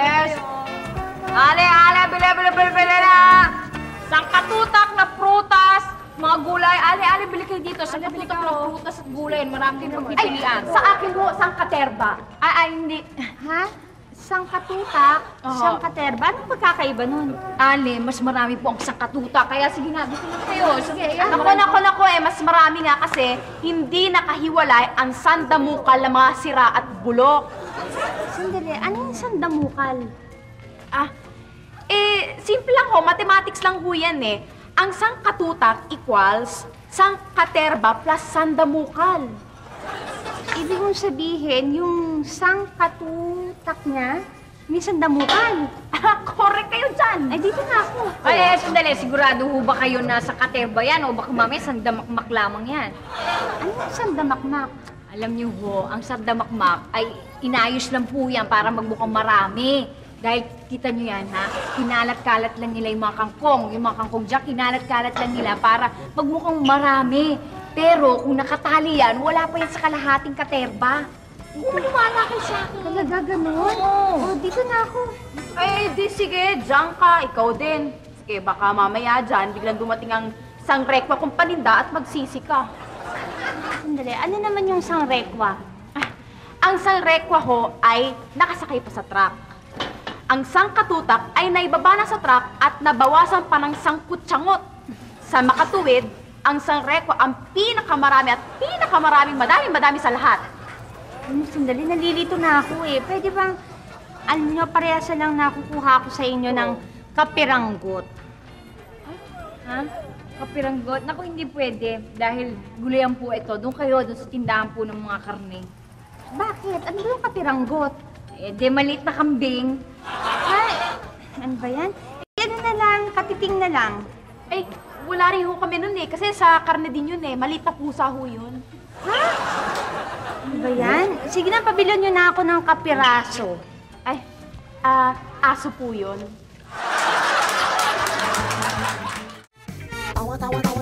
Yes. Ale, bili na. Sangkatutak na prutas, mga gulay. Ale, bili kayo dito. Sangkatutak na prutas at gulay. Marami din pagpipilian. Sa akin ho, sangkaterba. Hindi. Ha? Sangkatutak? Sangkaterba? Anong pagkakaiba nun? Ale, mas marami po ang sangkatutak. Kaya sige na, dito na kayo. Sige, ayan. Naku, mas marami nga kasi hindi nakahiwalay ang sandamukal na mga sira at bulok. Sandali, ano yung sandamukal? Simple lang ho, mathematics lang ho yan eh. Ang sangkatutak equals sangkaterba plus sandamukal. Ibig mong sabihin, yung sangkatutak niya, may sandamukal. Correct kayo dyan. Ay, dito na ako. Sandali, sigurado ho ba kayo na sa katerba yan o baka mamaya sandamakmak lamang yan? Ano yung sandamakmak? Alam niyo ho, ang sandamakmak ay inayos lang po yan para magmukhang marami. Dahil kita niyo yan, ha? Kinalat-kalat lang nila yung mga kangkong dyan, kinalat-kalat lang nila para magmukhang marami. Pero kung nakatali yan, wala pa yan sa kalahating katerba. Maniwala kayo sa akin. Talaga ganun? Oo. Dito na ako. Di sige, diyan ka, ikaw din. Sige, baka mamaya dyan, biglang dumating ang sangrekwa kong paninda at magsisi ka. Sandali, ano naman yung sangrekwa? Ang sangrekwa ho ay nakasakay pa sa truck. Ang sangkatutak ay naibaba na sa truck at nabawasan pa ng sangkutsangot. Sa makatuwid, ang sangrekwa ang pinakamarami at madami sa lahat. Sandali, nalilito na ako eh. Pwede bang, alam nyo, parehasa lang nakukuha ko sa inyo ng kapiranggot. Ha? Kapiranggot? Naku, hindi pwede. Dahil gulayan po ito. Doon kayo, doon sa tindahan po ng mga karne. Bakit? Ano ba yung kapiranggot? Maliit na kambing. Ay, ano ba yan? Ano na lang, katiting na lang. Ay, wala rin ho kami nun eh. Kasi sa karne din yun eh. Maliit na pusa ho yun. Ha? Ano ba yan? Sige na, pabilon nyo na ako ng kapiraso. Ay, aso po yun. Tawa, tawa, tawa.